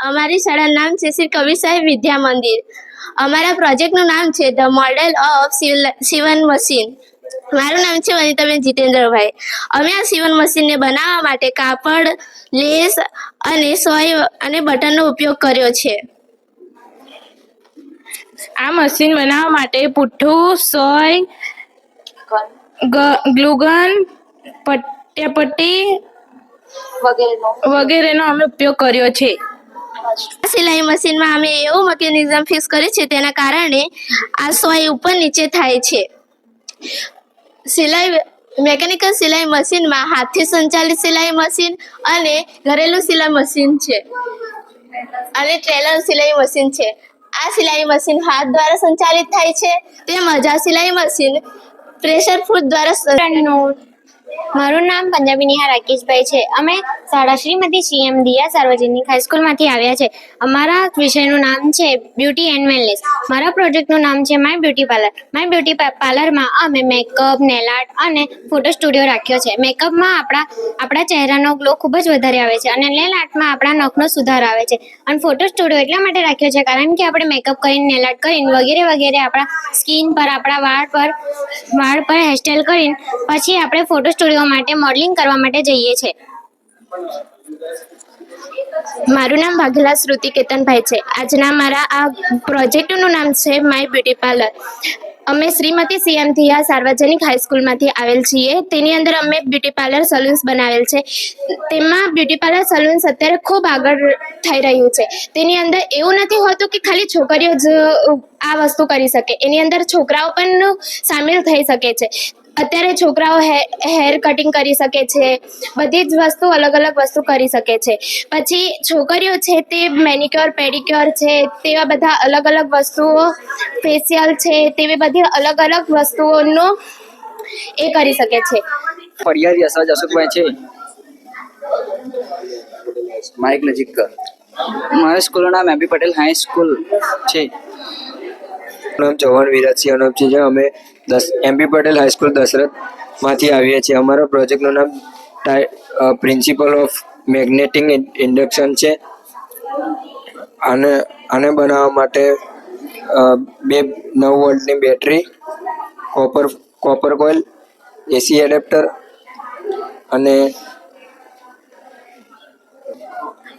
અમારી શાળાનું નામ છે શ્રી કબીર સાહેબ વિદ્યા મંદિર. અમારા પ્રોજેક્ટનું નામ છે ધ મોડેલ ઓફ સીવન મશીન. મારું નામ છે વનિતાબેન જીતેન્દ્રભાઈ. અમે આ સીવન મશીનને બનાવવા માટે કાપડ, લેસ અને સોય અને બટનનો ઉપયોગ કર્યો છે. આ મશીન બનાવવા માટે પુઠ્ઠું, સોય, ગ્લુગન, પટ્ટી વગેરેનો અમે ઉપયોગ કર્યો છે. સિલાઈ મશીનમાં અમે એવું મિકેનિઝમ ફિક્સ કર્યું છે તેના કારણે આ સોય ઉપર નીચે થાય છે. મેકેનિકલ સિલાઈ મશીનમાં હાથથી સંચાલિત સિલાઈ મશીન અને ઘરેલું સિલાઈ મશીન છે અને ટ્રેલર સિલાઈ મશીન છે. આ સિલાઈ મશીન હાથ દ્વારા સંચાલિત થાય છે તેમજ આ સિલાઈ મશીન પ્રેશર ફૂડ દ્વારા. મારું નામ પંજાબી નિહા રાકેશભાઈ છે. અમે શાળા શ્રીમતી CM દિયા સાર્વજનિક હાઈસ્કૂલમાંથી આવ્યા છે. અમારા વિષયનું નામ છે બ્યુટી એન્ડ વેલનેસ. મારા પ્રોજેક્ટનું નામ છે my beauty parlour. My beauty પાર્લરમાં અમે મેકઅપ, નેલ આર્ટ અને ફોટો સ્ટુડિયો રાખ્યો છે. મેકઅપમાં આપણા ચહેરાનો ગ્લો ખૂબ જ વધારે આવે છે અને નેલ આર્ટમાં આપણા નખનો સુધાર આવે છે. અને ફોટો સ્ટુડિયો એટલા માટે રાખ્યો છે કારણ કે આપણે મેકઅપ કરીને, નેલ આર્ટ કરીને વગેરે આપણા સ્કિન પર, આપણા વાળ પર હેરસ્ટાઈલ કરીને પછી આપણે ફોટો સ્ટુડિયો માટે મોડલિંગ કરવા માટે જઈએ છીએ. મારું નામ વાઘેલા શ્રુતિ કેતનભાઈ છે. આજના મારા આ પ્રોજેક્ટનું નામ છે માય બ્યુટી પાર્લર. અમે શ્રીમતી CM દિયા સાર્વજનિક હાઈસ્કૂલમાંથી આવેલ છીએ. તેની અંદર અમે બ્યુટી પાર્લર સલૂન્સ બનાવેલ છે. તેમાં બ્યુટી પાર્લર સલૂન્સ અત્યારે ખૂબ આગળ થઈ રહ્યું છે. તેની અંદર એવું નથી હોતું કે ખાલી છોકરીઓ જ આ વસ્તુ કરી શકે, એની અંદર છોકરાઓ પણ સામેલ થઈ શકે છે. અત્યારે છોકરાઓ હેર કટિંગ કરી શકે છે, બધી જ વસ્તુ અલગ વસ્તુ કરી શકે છે. પછી છોકરીઓ છે તે મેનિક્યોર, પેડિક્યોર છે તેવા બધા અલગ વસ્તુઓ, ફેશિયલ છે તેવી બધી અલગ વસ્તુઓનો એ કરી શકે છે. ફરિયાદ યશરાજ અશોકભાઈ છે. માઇક નજીક કર. મારા સ્કૂલનું નામ MP પટેલ હાઈ સ્કૂલ છે. નામ ચૌહાણ વિરાજસિંહ અનુપસિંહ છે. અમે MP પટેલ હાઈસ્કૂલ દશરથમાંથી આવીએ છીએ. અમારા પ્રોજેક્ટનું નામ પ્રિન્સિપલ ઓફ મેગ્નેટિક ઇન્ડક્શન છે. આને બનાવવા માટે 9 વોલ્ટની battery, copper coil, AC adapter અને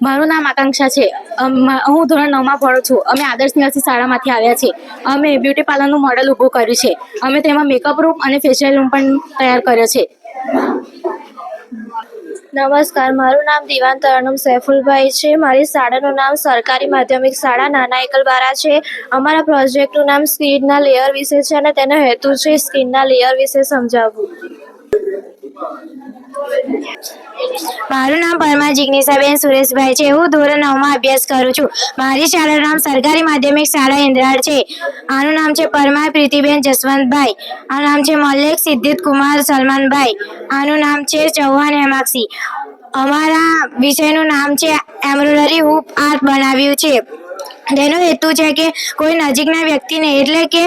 મારું નામ આકાંક્ષા છે. હું ધોરણ 9માં ભણું છું. અમે આદર્શ નરસિંહ શાળામાંથી આવ્યા છીએ. અમે બ્યુટી પાર્લરનું મોડેલ ઊભું કર્યું છે. અમે તેમાં મેકઅપ રૂમ અને ફેશિયલ રૂમ પણ તૈયાર કર્યો છે. નમસ્કાર, મારું નામ દિવાન તરન્નુમ સૈફુલભાઈ છે. મારી શાળાનું નામ સરકારી માધ્યમિક શાળા નાના એકલબારા છે. અમારા પ્રોજેક્ટનું નામ સ્કિનના લેયર વિશે છે અને તેનો હેતુ છે સ્કિનના લેયર વિશે સમજાવવું. મારું નામ પરમાર જિજ્ઞેસાબેન સુરેશભાઈ છે. હું ધોરણ 9માં અભ્યાસ કરું છું. મારી શાળાનું નામ સરકારી માધ્યમિક શાળા ઇન્દ્રાળ છે. આનું નામ છે પરમાર પ્રીતિબેન જસવંતભાઈ. આનું નામ છે મલેક સિદ્ધિત કુમાર સલમાનભાઈ. આનું નામ છે ચૌહાણ હેમાક્ષી. અમારા વિષયનું નામ છે એમ્બ્રોઇડરી હૂપ આર્ટ બનાવ્યું છે. તેનો હેતુ છે કે કોઈ નજીકના વ્યક્તિને એટલે કે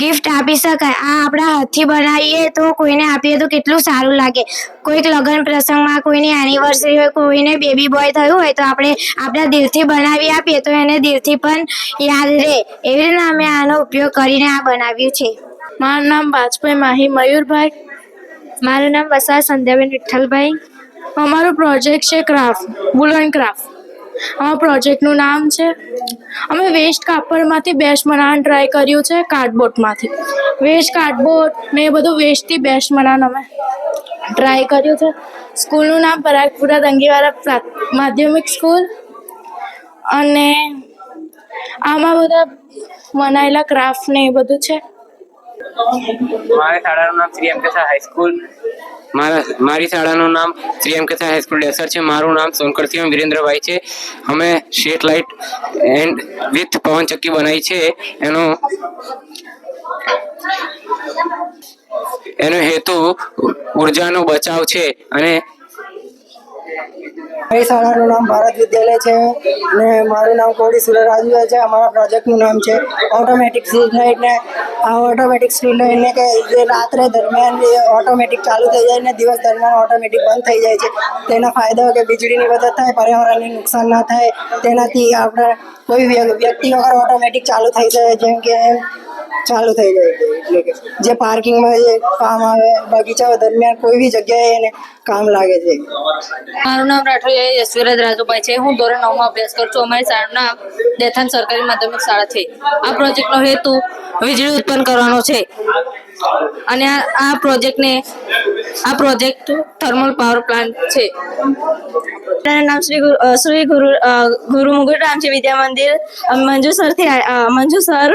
ગિફ્ટ આપી શકાય. આ આપણા હાથથી બનાવીએ તો કોઈને આપીએ તો કેટલું સારું લાગે. કોઈક લગ્ન પ્રસંગમાં, કોઈની એનિવર્સરી હોય, કોઈને બેબી બોય થયું હોય તો આપણે આપણા દિલથી બનાવી આપીએ તો એને દિલથી પણ યાદ રહે. એવી રીતના અમે આનો ઉપયોગ કરીને આ બનાવ્યું છે. મારું નામ વાજપેયી માહી મયુરભાઈ. મારું નામ વસાવા સંધ્યાબેન વિઠ્ઠલભાઈ. અમારો પ્રોજેક્ટ છે વુલન ક્રાફ્ટ. અમારા પ્રોજેક્ટનું નામ છે, અમે વેસ્ટ કાપડમાંથી બેસ્ટ બનાવવાનું ટ્રાય કર્યું છે. કાર્ડબોર્ડમાંથી વેસ્ટ કાર્ડબોર્ડ ને એ બધું વેસ્ટથી બેસ્ટ બનાવવાનું અમે ટ્રાય કર્યું છે. સ્કૂલનું નામ પરાગપુરા દંગીવાળા માધ્યમિક સ્કૂલ. અને આમાં બધા બનાવેલા ક્રાફ્ટ ને એ બધું છે. મારી શાળાનું નામ શ્રી M.K. શાહ હાઈસ્કૂલ. મારી શાળાનું નામ શ્રી M.K. શાહ હાઈસ્કૂલ ડેસર છે. મારું નામ સોનકરસિંહ વિરેન્દ્રભાઈ છે. અમે સ્ટ્રીટ લાઇટ એન્ડ વિથ પવનચક્કી બનાવી છે. એનો હેતુ ઉર્જાનો બચાવ છે અને મારી શાળાનું નામ ભારત વિદ્યાલય છે અને મારું નામ કોડી સુરરાજુ છે. અમારા પ્રોજેક્ટનું નામ છે ઓટોમેટિક સ્ટ્રીટ લાઇટ. ને આ ઓટોમેટિક સ્ટ્રીટ લાઇટને કે જે રાત્રે દરમિયાન ઓટોમેટિક ચાલુ થઈ જાય ને દિવસ દરમિયાન ઓટોમેટિક બંધ થઈ જાય છે. તેના ફાયદાઓ કે વીજળીની બચત થાય, પર્યાવરણને નુકસાન ના થાય, તેનાથી આપણે કોઈ વ્યક્તિ વગર ઓટોમેટિક ચાલુ થઈ જાય, જેમ કે ચાલુ થઈ જાય. એટલે કે જે પાર્કિંગમાં જે કામ આવે, બગીચાઓ દરમિયાન કોઈ બી જગ્યાએ એને કામ લાગે છે. મારું નામ રાઠોડ યશવીરાજ રાજુભાઈ છે. હું ધોરણ 9માં અભ્યાસ કરું છું. અમારી શાળાનું નામ દેથાન સરકારી માધ્યમિક શાળા છે. આ પ્રોજેક્ટનો હેતુ વીજળી ઉત્પન્ન કરવાનો છે અને આ પ્રોજેક્ટ થર્મલ પાવર પ્લાન્ટ છે. મારું નામ શ્રી ગુરુ મુકુટ રામજી વિદ્યા મંદિર મંજુ સર.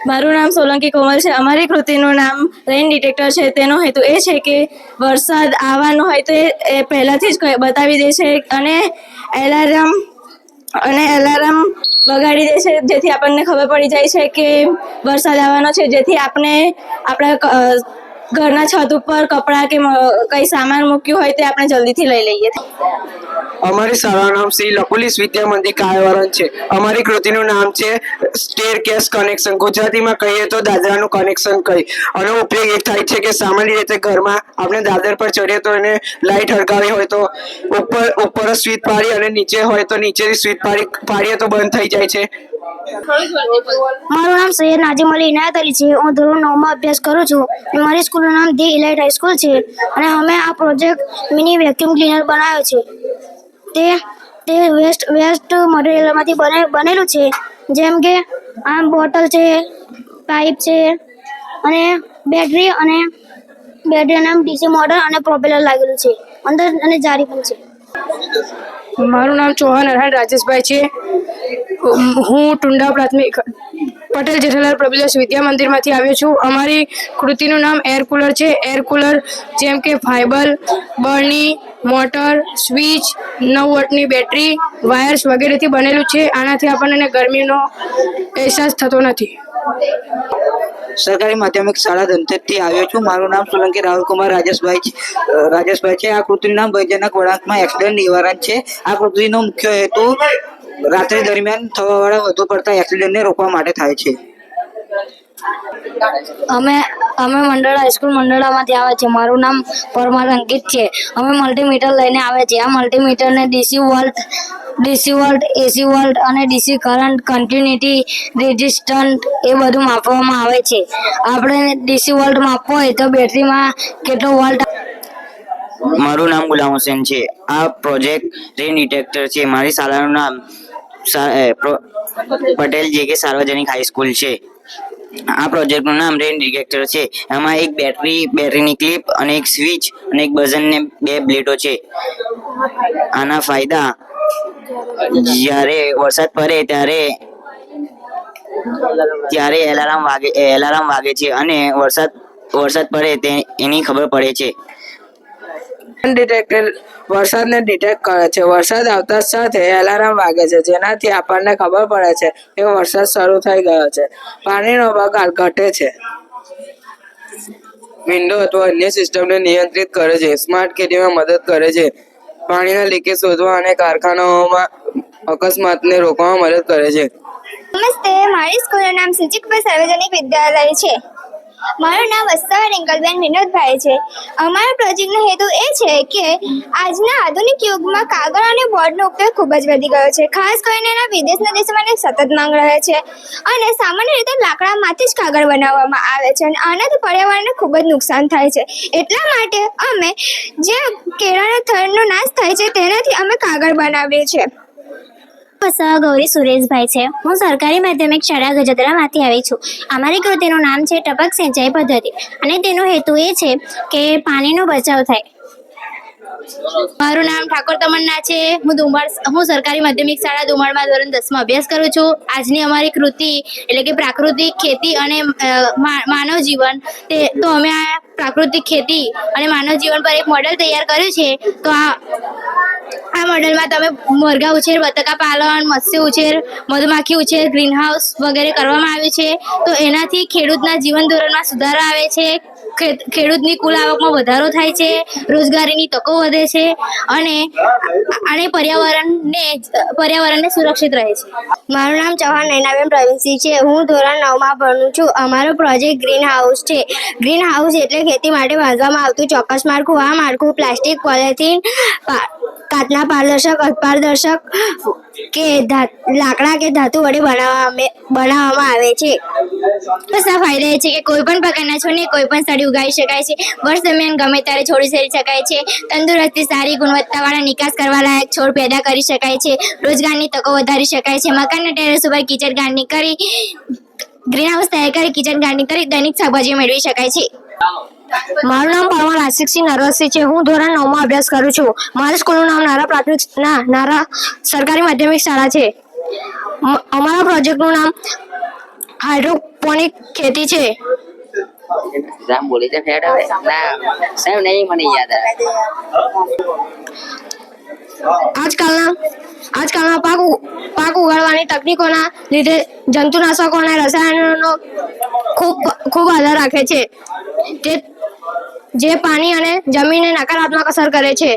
મારું નામ સોલંકી કોમલ છે. અમારી કૃતિનું નામ રેઇન ડિટેક્ટર છે. તેનો હેતુ એ છે કે વરસાદ આવવાનો હોય તો એ પહેલાંથી જ બતાવી દે છે અને એલાર્મ વગાડી દે છે, જેથી આપણને ખબર પડી જાય છે કે વરસાદ આવવાનો છે, જેથી આપણે આપણા ઘરના છત ઉપર કપડાં કે કંઈ સામાન મૂક્યું હોય તે આપણે જલ્દીથી લઈ લઈએ. અમારી શાળાનું નામ શ્રી લકુલીસ વિદ્યા મંદિર કાયવરણ છે. અમારી કૃતિનું નામ છે સ્ટેરકેસ કનેક્શન. ગુજરાતીમાં કહીએ તો દાદરાનું કનેક્શન કહી. આનો ઉપયોગ એ થાય છે કે સામાન્ય રીતે ઘરમાં આપણે દાદર પર ચડીએ તો એને લાઇટ હળગાવી હોય તો ઉપર સ્વિચ પાડી અને નીચે હોય તો નીચેની સ્વિચ પાડીએ તો બંધ થઈ જાય છે. મારું નામ સૈયદ નાજીમ અલી ઇનાયત અલી છે. હું ધોરણ 9માં અભ્યાસ કરું છું. મારી સ્કૂલનું નામ ધી ઇલાઇટ હાઈસ્કૂલ છે અને અમે આ પ્રોજેક્ટ મિની વેક્યુમ ક્લીનર બનાવ્યો છે. તે વેસ્ટ મટીરિયલમાંથી બનેલું છે, જેમ કે આ બોટલ છે, પાઇપ છે અને બેટરીના ડીસી મોટર અને પ્રોપેલર લાગેલું છે અંદર અને જારી પણ છે. મારું નામ ચૌહાણ અરહાન રાજેશભાઈ છે. હું ટુંડા પ્રાથમિક પટેલ જેઠાલાલ પ્રભુદાસ વિદ્યા મંદિરમાંથી આવ્યો છું. અમારી કૃતિનું નામ એર કુલર છે. એર કુલર જેમ કે ફાઇબર, બળની મોટર, સ્વિચ, 9 વોટની બેટરી, વાયર્સ વગેરેથી બનેલું છે. આનાથી આપણને ગરમીનો અહેસાસ થતો નથી. સરકારી માધ્યમિક શાળા ધનતેરથી આવ્યો છું. મારું નામ સોલંકી રાહુલકુમાર રાજેશભાઈ છે. આ કૃતિનું નામ ભયજનક વળાંકમાં એક્સિડન્ટ નિવારણ છે. આ કૃતિનો મુખ્ય હેતુ રાત્રિ દરમિયાન થવાવાળા વધુ પડતા એક્સિડન્ટને રોકવા માટે થાય છે. અમે મંડળ હાઈસ્કૂલ મંડળામાંથી આવે છે. મારું નામ પરમાર અંકિત છે. અમે મલ્ટીમીટર લઈને આવે છે. આ મલ્ટીમીટરને ડીસી વોલ્ટ, એસી વોલ્ટ અને ડીસી કરંટ, કન્ટિન્યુટી, રેઝિસ્ટન્ટ એ બધું માપવામાં આવે છે. આપણે ડીસી વોલ્ટ માપવો હોય તો બેટરીમાં કેટલો વોલ્ટ. મારું નામ ગુલામ હુસેન છે. આ પ્રોજેક્ટ રેન ડિટેક્ટર છે. મારી શાળાનું નામ પટેલ જે.કે. સાર્વજનિક હાઈસ્કૂલ છે. આ પ્રોજેક્ટનું નામ રેન ડિટેક્ટર છે. એમાં એક બેટરીની ક્લિપ અને એક સ્વિચ અને એક બઝન ને 2 બ્લેડો છે. આના ફાયદા, જ્યારે વરસાદ પડે ત્યારે એલાર્મ વાગે છે અને વરસાદ પડે એની ખબર પડે છે. ડિટેક્ટર વરસાદને ડિટેક્ટ કરે છે. વરસાદ આવતા સાથે એલાર્મ વાગે છે, જેનાથી આપણને ખબર પડે છે કે વરસાદ શરૂ થઈ ગયો છે. પાણીનો બગાડ ઘટે છે. વિન્ડો અથવા અન્ય સિસ્ટમને નિયંત્રિત કરે છે. સ્માર્ટ ખેતીમાં મદદ કરે છે. પાણીના લીકેજ શોધવા અને કારખાનાઓમાં અકસ્માતને રોકવામાં મદદ કરે છે. નમસ્તે, મારી સ્કૂલનું નામ સિંચિકભાઈ સાર્વજનિક વિદ્યાલય છે. મારું નામ વસ્તાવા રિંકલબેન વિનોદભાઈ છે. અમારા પ્રોજેક્ટનો હેતુ એ છે કે આજના આધુનિક યુગમાં કાગળ અને બોર્ડનો ઉપયોગ ખૂબ જ વધી ગયો છે. ખાસ કરીને એના વિદેશના દેશોમાં સતત માંગ રહે છે અને સામાન્ય રીતે લાકડામાંથી જ કાગળ બનાવવામાં આવે છે અને આનાથી પર્યાવરણને ખૂબ જ નુકસાન થાય છે. એટલા માટે અમે જે કેળાના થડનો નાશ થાય છે તેનાથી અમે કાગળ બનાવીએ છીએ. ગૌરી સુરેશભાઈ છે. હું સરકારી માધ્યમિક શાળા ગજદરામાંથી આવી છું. અમારી કૃતિનું નામ છે ટપક સિંચાઈ પદ્ધતિ અને તેનો હેતુ એ છે કે પાણીનો બચાવ થાય. મારું નામ ઠાકોર તમન્ના છે. હું સરકારી માધ્યમિક શાળા દુમાળમાં ધોરણ 10માં અભ્યાસ કરું છું. આજની અમારી કૃતિ એટલે કે પ્રાકૃતિક ખેતી અને માનવ જીવન તો અમે આ પ્રાકૃતિક ખેતી અને માનવ જીવન પર એક મોડેલ તૈયાર કર્યું છે. તો આ મોડેલમાં તમે મરઘા ઉછેર, બતકા પાલન, મત્સ્ય ઉછેર, મધમાખી ઉછેર, ગ્રીન હાઉસ વગેરે કરવામાં આવ્યું છે. તો એનાથી ખેડૂતના જીવન ધોરણમાં સુધારો આવે છે, ખેડૂતની કુલ આવકમાં વધારો થાય છે, રોજગારીની તકો વધે છે અને પર્યાવરણને સુરક્ષિત રહે છે. મારું નામ ચૌહાણ નૈનાબેન પ્રવીણસિંહ છે. હું ધોરણ 9માં ભણું છું. અમારો પ્રોજેક્ટ ગ્રીન હાઉસ છે. ગ્રીન હાઉસ એટલે ખેતી માટે બાંધવામાં આવતું ચોક્કસ માળખું. આ માળખું પ્લાસ્ટિક, પોલિથીન, કાચના પારદર્શક, અપારદર્શક કે લાકડા કે ધાતુ વડે બનાવવામાં આવે છે. બસ આ ફાયદા એ છે કે કોઈ પણ પ્રકારના છોડને કોઈ પણ સ્થળે ઉગાડી શકાય છે. વર્ષ દરમિયાન ગમે ત્યારે છોડી શકાય છે. તંદુરસ્તી, સારી ગુણવત્તાવાળા નિકાસ કરવા લાયક છોડ પેદા કરી શકાય છે. રોજગારની તકો વધારી શકાય છે. મકાનના ટેરેસ ઉપર કિચન ગાર્ડનિંગ કરી ગ્રીન હાઉસ તૈયાર કરી કિચન ગાર્ડનિંગ કરી દૈનિક શાકભાજી મેળવી શકાય છે. મારું નામ પરમાર આશિકસિંહ નરવતસિંહ છે. હું ધોરણ 9માં અભ્યાસ કરું છું. મારી સ્કૂલનું નામ નારા સરકારી માધ્યમિક શાળા છે. અમારા પ્રોજેક્ટનું નામ હાઇડ્રોપોનિક ખેતી છે. આજકાલના પાક ઉગાડવાની તકનીકોના લીધે જંતુનાશકો અને રસાયણોનો ખૂબ આધાર રાખે છે, જે પાણી અને જમીનને નકારાત્મક અસર કરે છે.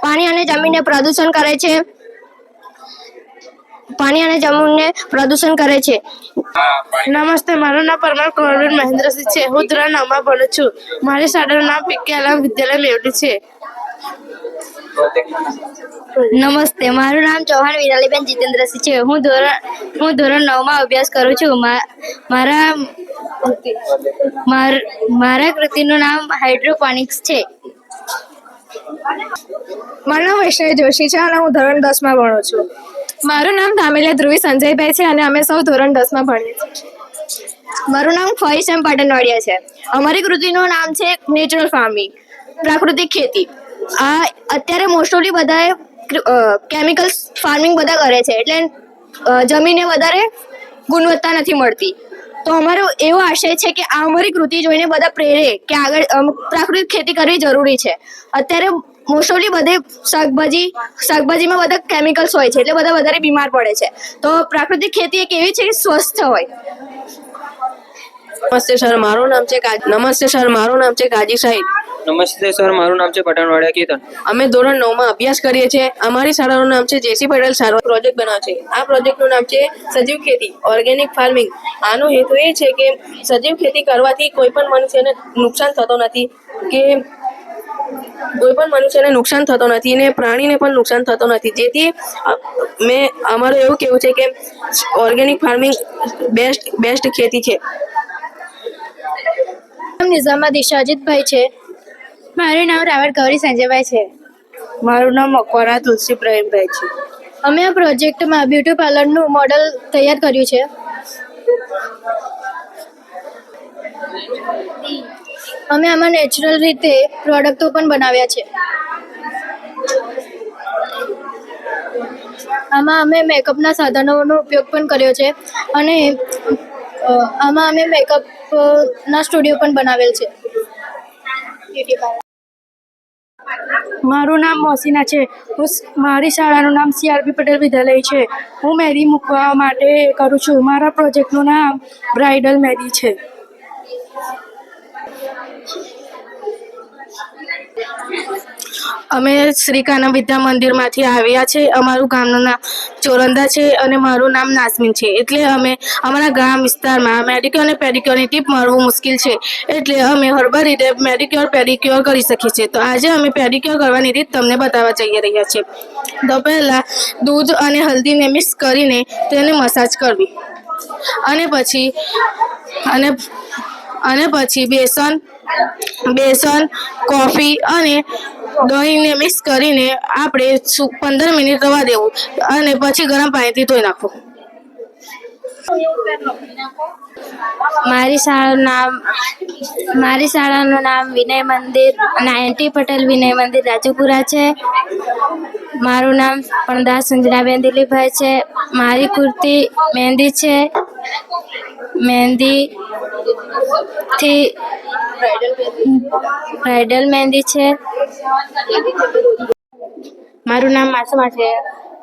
પાણી અને જમીનને પ્રદૂષણ કરે છે. નમસ્તે, મારું નામ પરમાર કુંવરબેન મહેન્દ્રસિંહ છે. હું ધોરણ 9માં ભણું છું. મારી શાળાનું નામ પીકે આલમ વિદ્યાલય મેવડી છે. નમસ્તે, મારું નામ ચૌહાણ વિરાલીબેન જીતેન્દ્રસિંહ છે. હું ધોરણ 9માં અભ્યાસ કરું છું. મારા કૃતિનું નામ હાઇડ્રોપોનિક્સ છે. મારું નામ વૈષ્ણવી જોશી છે અને હું ધોરણ 10માં ભણું છું. મારું નામ ધામેલિયા ધ્રુવી સંજયભાઈ છે અને અમે સૌ ધોરણ 10માં ભણીએ છીએ. મારું નામ ફઈસમ પાટણવાડિયા છે. અમારી કૃતિનું નામ છે નેચરલ ફાર્મિંગ, પ્રાકૃતિક ખેતી. આ અત્યારે મોસ્ટલી બધાએ કેમિકલ ફાર્મિંગ બધા કરે છે, એટલે જમીનને વધારે ગુણવત્તા નથી મળતી. તો અમારો એવો આશય છે કે આ અમારી કૃતિ જોઈને બધા પ્રેરે કે આગળ પ્રાકૃતિક ખેતી કરવી જરૂરી છે. અત્યારે મોસ્ટલી બધે શાકભાજીમાં બધા કેમિકલ્સ હોય છે, એટલે બધા વધારે બીમાર પડે છે. તો પ્રાકૃતિક ખેતી એક એવી છે કે સ્વસ્થ હોય. નમસ્તે સર, મારું નામ છે કાજી સાહિદ. નમસ્તે સર, મારું નામ છે પઠાણવાડિયા કેતન. અમે ધોરણ 9માં અભ્યાસ કરીએ છીએ. અમારી શાળાનું નામ છે જેસી પટેલ શાળા. પ્રોજેક્ટ બનાવે છે. આ પ્રોજેક્ટનું નામ છે સજીવ ખેતી, ઓર્ગેનિક ફાર્મિંગ. આનો હેતુ એ છે કે સજીવ ખેતી કરવાથી કોઈ પણ મનુષ્યને નુકસાન થતો નથી ને પ્રાણીને પણ નુકસાન થતો નથી. જેથી અમારું એવું કહેવું છે કે ઓર્ગેનિક ફાર્મિંગ બેસ્ટ ખેતી છે. નિઝામા દિશા અજીતભાઈ છે. મારું નામ રાવળ ગૌરી સંજયભાઈ છે. મારું નામ મકવાણા તુલસી પ્રવીણભાઈ છે. અમે આ પ્રોજેક્ટમાં બ્યુટી પાર્લરનું મોડલ તૈયાર કર્યું છે. અમે આમાં નેચરલ રીતે પ્રોડક્ટો પણ બનાવ્યા છે. આમાં અમે મેકઅપના સાધનોનો ઉપયોગ પણ કર્યો છે અને આમાં અમે મેકઅપના સ્ટુડિયો પણ બનાવેલ છે. મારું નામ મોસીના છે. મારી શાળાનું નામ CRP પટેલ વિદ્યાલય છે. હું મહેંદી મૂકવા માટે કરું છું. મારા પ્રોજેક્ટનું નામ બ્રાઇડલ મહેંદી છે. અમે શ્રી કાના વિદ્યા મંદિરમાંથી આવ્યા છે. અમારું ગામનું નામ ચોરંદા છે અને મારું નામ નાસમીન છે. એટલે અમે અમારા ગામ વિસ્તારમાં મેડિક્યોર અને પેડિક્યોરની ટીપ મળવું મુશ્કેલ છે, એટલે અમે હળવા રીતે મેડિક્યોર પેડિક્યોર કરી શકીએ છીએ. તો આજે અમે પેડિક્યોર કરવાની રીત તમને બતાવવા જઈ રહ્યા છીએ. તો પહેલાં દૂધ અને હલ્દીને મિક્સ કરીને તેને મસાજ કરવી અને પછી બેસન, કોફી અને દહીંને મિક્સ કરીને આપણે 15 મિનિટ રવા દેવું અને પછી ગરમ પાણીથી ધોઈ નાખવું. મારી શાળાનું નામ વિનય મંદિર, નાયટી પટેલ વિનય મંદિર રાજુપુરા છે. મારું નામ પણદાસ સંજનાબેન દિલીપભાઈ છે. મારી કૃતિ મહેંદી છે. બ્રાઇડલ મહેંદી છે. મારું નામ માસુમા છે.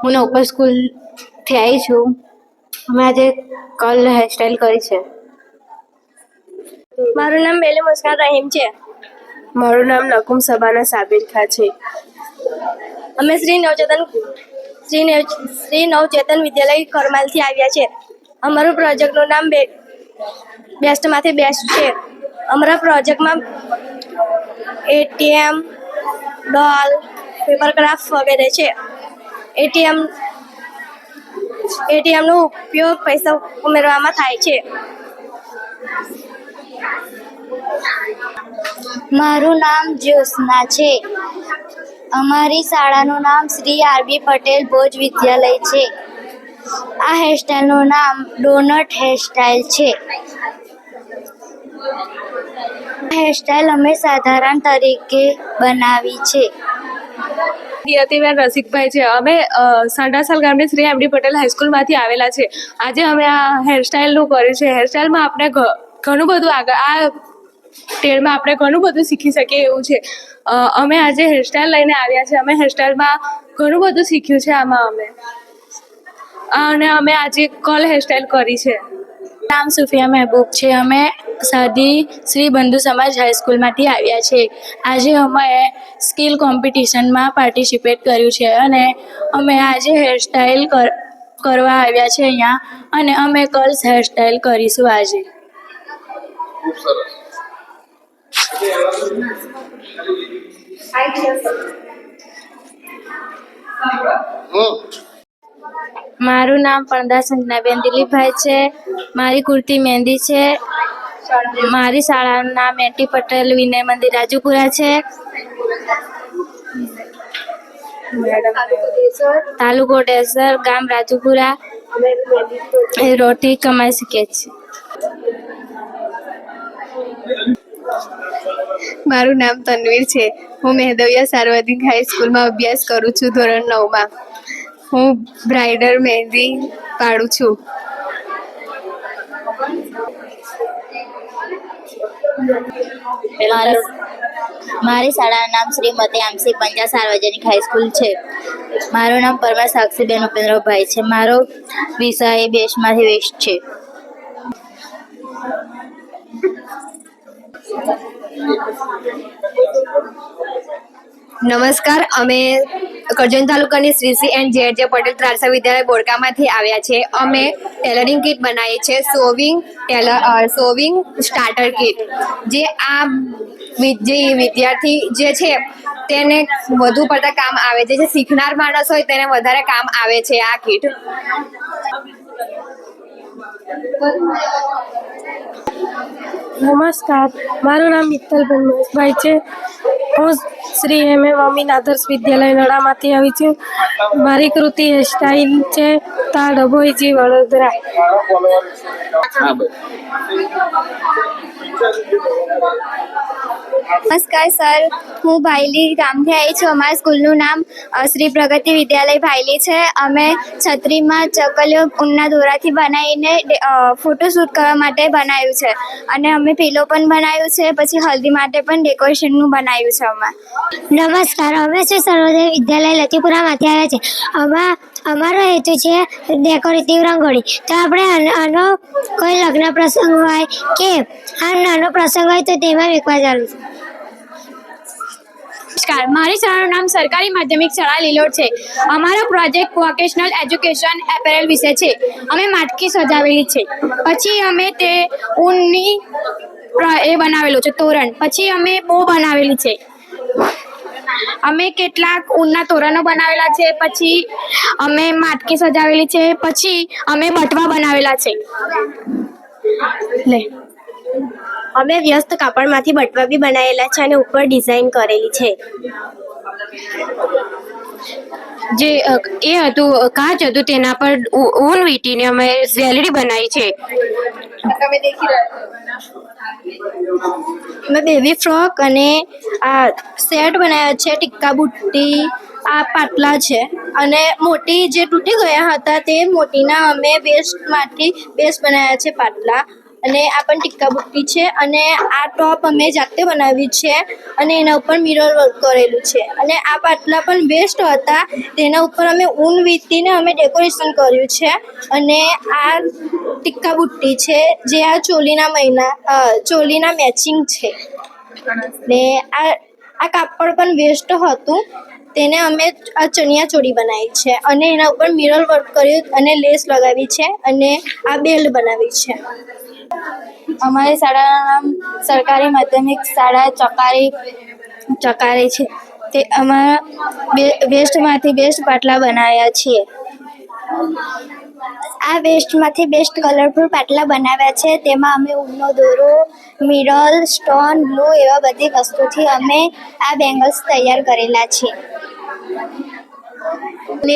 હું નવપર સ્કૂલથી આવી છું. અમે આજે કર્લ હેરસ્ટાઈલ કરી છે. મારું નામ બેલી મુસ્કાન રહીમ છે. મારું નામ નકુમ સબાના સાબિર ખા છે. અમે શ્રી નવચેતન વિદ્યાલય કરમાલથી આવ્યા છે. અમારું પ્રોજેક્ટનું નામ બેસ્ટમાંથી બેસ્ટ છે. અમારા પ્રોજેક્ટમાં એટીએમ, ડોલ, પેપર ક્રાફ્ટ વગેરે છે. એટીએમનો ઉપયોગ પૈસા ઉમેરવામાં થાય છે. મારું નામ જ્યોત્સના છે. અમારી શાળાનું નામ શ્રી આરબી પટેલ ભોજ વિદ્યાલય છે. આ હેરસ્ટાઈલનું નામ ડોનટ હેરસ્ટાઈલ છે. આ હેરસ્ટાઈલ અમે સાધારણ તરીકે બનાવી છે. યતિબેન રસિકભાઈ છે. અમે સાંડાસાલ ગામની શ્રી એમડી પટેલ હાઈસ્કૂલમાંથી આવેલા છે. આજે અમે આ હેરસ્ટાઈલનું કર્યું છે. હેરસ્ટાઈલમાં આપણે ઘણું બધું આગળ આ ટેડમાં આપણે ઘણું બધું શીખી શકીએ એવું છે. અમે આજે હેરસ્ટાઈલ લઈને આવ્યા છે. અમે હેરસ્ટાઈલમાં ઘણું બધું શીખ્યું છે આમાં અને અમે આજે કલ હેરસ્ટાઈલ કરી છે. નામ સુફિયા મહેબૂબ છે. અમે સાદી શ્રી બંધુ સમાજ હાઈસ્કૂલમાંથી આવ્યા છે. આજે અમે સ્કિલ કોમ્પિટિશનમાં પાર્ટિસિપેટ કર્યું છે અને અમે આજે હેરસ્ટાઈલ કરવા આવ્યા છે અહીંયા અને અમે કર્લ્સ હેરસ્ટાઈલ કરીશું આજે. મારું નામ પરદા સંજનાબેન દિલીપભાઈ છે. મારી કુર્તી મહેંદી છે. મારી શાળાનું નામ એટી પટેલ વિનય મંદિર રાજુપુરા છે. તાલુકો ડેસર, ગામ રાજુપુરા. રોટી કમાઈ શકીએ છીએ. મારું નામ તનવીર છે. હું મેહદવિયા સાર્વજનિક હાઈસ્કૂલમાં અભ્યાસ કરું છું, ધોરણ 9માં. હું બ્રાઇડલ મહેંદી પાડું છું. મારી શાળાનું નામ શ્રીમતી આમસી પંજા સાર્વજનિક હાઈસ્કૂલ છે. મારું નામ પરમાર સાક્ષીબેન ઉપેન્દ્રભાઈ છે. મારો વિષય બેસ્ટમાંથી વેસ્ટ છે. નમસ્કાર. અમે કરજણ તાલુકાની શ્રી એન્ડ જે પટેલ ત્રાસા વિદ્યાલય બોરકામાંથી આવ્યા છે. અમે ટેલરિંગ કીટ બનાવી છે, સોવિંગ સ્ટાર્ટર કીટ, જે વિદ્યાર્થી જે છે તેને વધુ પડતા કામ આવે છે. જે શીખનાર માણસ હોય તેને વધારે કામ આવે છે આ કીટ. નમસ્કાર. મારું નામ મિત્તલબેન મહેશભાઈ છે. હું શ્રી એમ અમીન આદર્શ વિદ્યાલય નડામાંથી આવી છું. મારી કૃતિ હેરસ્ટાઈલ છે તા ડભોઈજી વડોદરા. નમસ્કાર સર, હું ભાઈલી ગામથી આવી છું. અમારા સ્કૂલનું નામ શ્રી પ્રગતિ વિદ્યાલય ભાઈલી છે. અમે છત્રીમાં ચકલીઓ ઊનના દોરાથી બનાવીને ફોટોશૂટ કરવા માટે બનાવ્યું છે અને અમે પીલો પણ બનાવ્યું છે. પછી હલ્દી માટે પણ ડેકોરેશનનું બનાવ્યું છે અમે. નમસ્કાર. અમે શ્રી સર્વોદય વિદ્યાલય લતીપુરામાંથી આવ્યા છે. અમારો હેતુ છે ડેકોરેટિવ રંગોળી. તો આપણે આનો કોઈ લગ્ન પ્રસંગ હોય કે આ નાનો પ્રસંગ હોય તો તેમાં વેચવા ચાલુ છે. નમસ્કાર. મારી શાળાનું નામ સરકારી માધ્યમિક શાળા લીલોડ છે. અમારો પ્રોજેક્ટ વોકેશનલ એજ્યુકેશન એપેરેલ વિશે છે. અમે માટકી સજાવેલી છે. પછી અમે તે ઊનની એ બનાવેલું છે તોરણ. પછી અમે બો બનાવેલી છે. અમે કેટલાક ઊનના તોરણો બનાવેલા છે. પછી અમે માટકી સજાવેલી છે. પછી અમે બટવા બનાવેલા છે. અમે વ્યસ્ત કાપડમાંથી બટવા બી બનાવેલા છે અને ઉપર ડિઝાઇન કરેલી છે. જે એ હતું કાચ હતું તેના પર ઊન વીંટીને અમે જ્વેલરી બનાવી છે. મેં બેબી ફ્રોક અને આ સેટ બનાવ્યા છે. ટિક્કા બુટ્ટી, આ પાટલા છે અને મોટી જે તૂટી ગયા હતા તે મોટીના અમે બેસ્ટમાંથી બેસ્ટ બનાવ્યા છે પાટલા. અને આ પણ ટીક્કા બુટ્ટી છે અને આ ટોપ અમે જાતે બનાવી છે અને એના ઉપર મિરર વર્ક કરેલું છે અને આ પાટલા પણ વેસ્ટ હતા તેના ઉપર અમે ઊન વીંટીને અમે ડેકોરેશન કર્યું છે અને આ ટીક્કા બુટ્ટી છે જે આ ચોલીના મેચિંગ છે ને આ કાપડ પણ વેસ્ટ હતું તેને અમે આ ચણિયા ચોળી બનાવી છે અને એના ઉપર મિરર વર્ક કર્યું અને લેસ લગાવી છે અને આ બેલ્ટ બનાવી છે. અમારી શાળાનું નામ સરકારી માધ્યમિક શાળા ચકારી છે. તે અમારા વેસ્ટમાંથી બેસ્ટ પાટલા બનાવ્યા છીએ. આ વેસ્ટમાંથી બેસ્ટ કલરફુલ પાટલા બનાવ્યા છે. તેમાં અમે ઊનનો દોરો, મિરર, સ્ટોન, ગ્લુ એવા બધી વસ્તુથી અમે આ બેંગલ્સ તૈયાર કરેલા છે.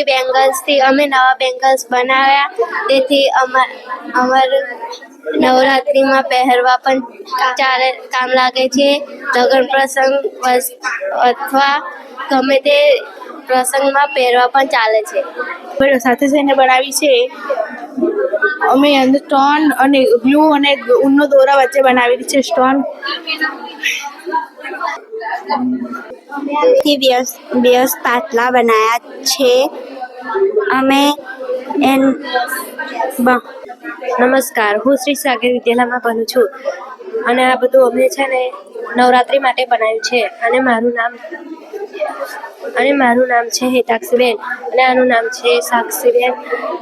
બેંગલ્સથી અમે નવા બેંગલ્સ બનાવ્યા તેથી અમારું નવરાત્રિમાં પહેરવા પણ કામ લાગે છે. લગ્ન પ્રસંગ અથવા ગમે તે પ્રસંગમાં પહેરવા પણ ચાલે છે. સાથે થઈને બનાવી છે. અમે અંદર સ્ટોન અને ગ્લુ અને ઊનનો દોરા વચ્ચે બનાવેલી છે સ્ટોન. વ્યસ્ત પાટલા બનાવ્યા છે. અમે નમસ્કાર, હું શ્રી સાગર વિદ્યાલયમાં ભણું છું અને આ બધું અમે છે ને નવરાત્રિ માટે બનાવ્યું છે અને મારું નામ છે હેતાક્ષીબેન અને આનું નામ છે સાક્ષીબેન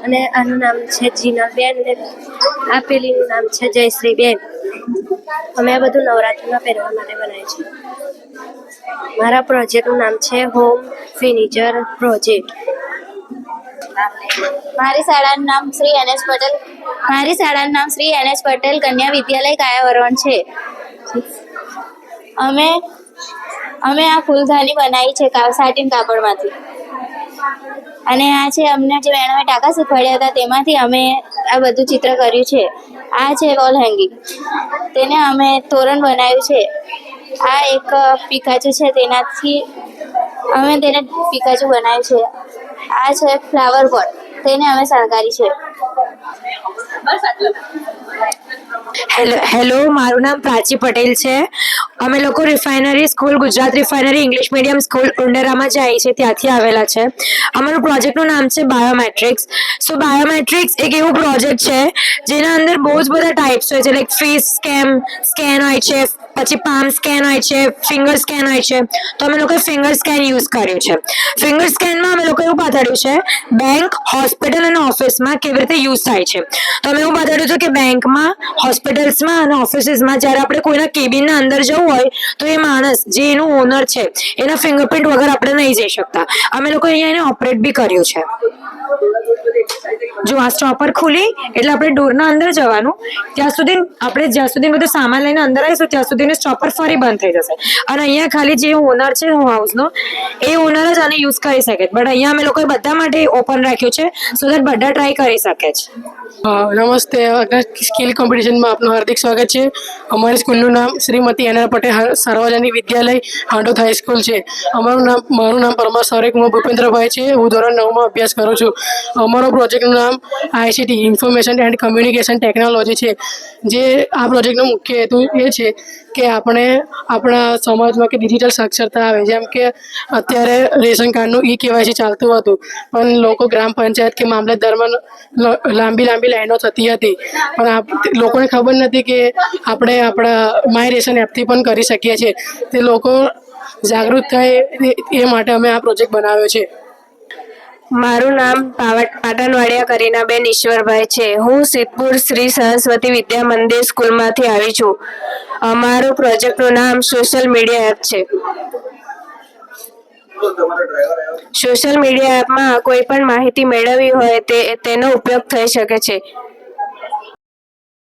અને આનું નામ છે જીનલબેન અને આ પેલીનું નામ છે જયશ્રીબેન. અમે આ બધું નવરાત્રિમાં પહેરવા માટે બનાવ્યું છે. મારા પ્રોજેક્ટનું નામ છે હોમ ફર્નિચર પ્રોજેક્ટ. મારી શાળાનું નામ શ્રી NS પટેલ કન્યા વિદ્યાલય કાયાવરણ છે. અમે આ ફૂલદાની બનાવી છે સાટીન કાપડમાંથી અને આ છે અમને જે મેડમે ટાંકા શીખવાડ્યા હતા તેમાંથી અમે આ બધું ચિત્ર કર્યું છે. આ છે વોલ હેંગિંગ, તેને અમે તોરણ બનાવ્યું છે. આ એક પિકાચુ છે, તેનાથી અમે તેને પિકાચુ બનાવ્યું છે. આ છે ફ્લાવર પોટ, તેને અમે શણગારી છે. હેલો, મારું નામ પ્રાચી પટેલ છે. અમે લોકો refinery school, Gujarat refinery English medium school ઉંડેરામાં જાય છે, ત્યાંથી આવેલા છે. અમારું પ્રોજેક્ટનું નામ છે બાયોમેટ્રિક્સ. સો બાયોમેટ્રિક્સ એક એવું પ્રોજેક્ટ છે જેના અંદર બહુ જ બધા ટાઈપ્સ હોય છે, લાઈક ફેસ સ્કેન હોય છે, પછી પામ સ્કેન હોય છે, ફિંગર સ્કેન હોય છે. તો અમે લોકોએ ફિંગર સ્કેન યુઝ કર્યું છે. ફિંગર સ્કેનમાં અમે લોકો એવું બતાડ્યું છે બેંક, હોસ્પિટલ અને ઓફિસમાં કેવી રીતે યુઝ થાય છે. તો અમે એવું બતાડ્યું છે કે બેંકમાં, હોસ્પિટલ્સમાં અને ઓફિસીસમાં જ્યારે આપણે કોઈના કેબિનના અંદર જવું હોય તો એ માણસ જે એનું ઓનર છે એના ફિંગરપ્રિન્ટ વગર આપણે નહીં જઈ શકતા. અમે લોકો અહીંયા એને ઓપરેટ બી કર્યું છે. જો આ સ્ટોપર ખુલી એટલે આપણે ડોરના અંદર જવાનું, જ્યાં સુધી બધું સામાન લઈને અંદર આવીશું ત્યાં સુધી સ્ટોપર ફરી બંધ થઈ જશે અને અહીંયા ખાલી જે ઓનર છે હાઉસનો એ ઓનર જ આને યુઝ કરી શકે. બટ અહીંયા અમે લોકોએ બધા માટે ઓપન રાખ્યું છે સો દેટ બધા ટ્રાય કરી શકે છે. નમસ્તે, સ્કિલ કોમ્પિટિશનમાં આપનું હાર્દિક સ્વાગત છે. અમારી સ્કૂલનું નામ શ્રીમતી NR પટેલ સાર્વજનિક વિદ્યાલય હાંડોદ હાઈસ્કૂલ છે. મારું નામ પરમાર સાવરેકુમાર ભૂપેન્દ્રભાઈ છે. હું ધોરણ 9માં અભ્યાસ કરું છું. અમારો પ્રોજેક્ટનું નામ ICT information and communication technology છે. જે આ પ્રોજેક્ટનો મુખ્ય હેતુ એ છે કે આપણે આપણા સમાજમાં કે ડિજિટલ સાક્ષરતા આવે. જેમ કે અત્યારે રેશન કાર્ડનું KYC ચાલતું હતું પણ લોકો ગ્રામ પંચાયત કે મામલતદારમાં લાંબી લાઈનો થતી હતી પણ લોકોને ખબર નથી કે આપણે આપણા માય રેશન એપથી પણ કરી શકીએ છીએ. તે લોકો જાગૃત થાય એ માટે અમે આ પ્રોજેક્ટ બનાવ્યો છે. મારું નામ પાટણવાડિયા કરીનાબેન ઈશ્વરભાઈ છે. હું સિદ્ધપુર શ્રી સરસ્વતી વિદ્યા મંદિર સ્કૂલમાંથી આવી છું. અમારું પ્રોજેક્ટનું નામ સોશિયલ મીડિયા એપ છે. સોશિયલ મીડિયા એપમાં કોઈ પણ માહિતી મેળવવી હોય તેનો ઉપયોગ થઈ શકે છે.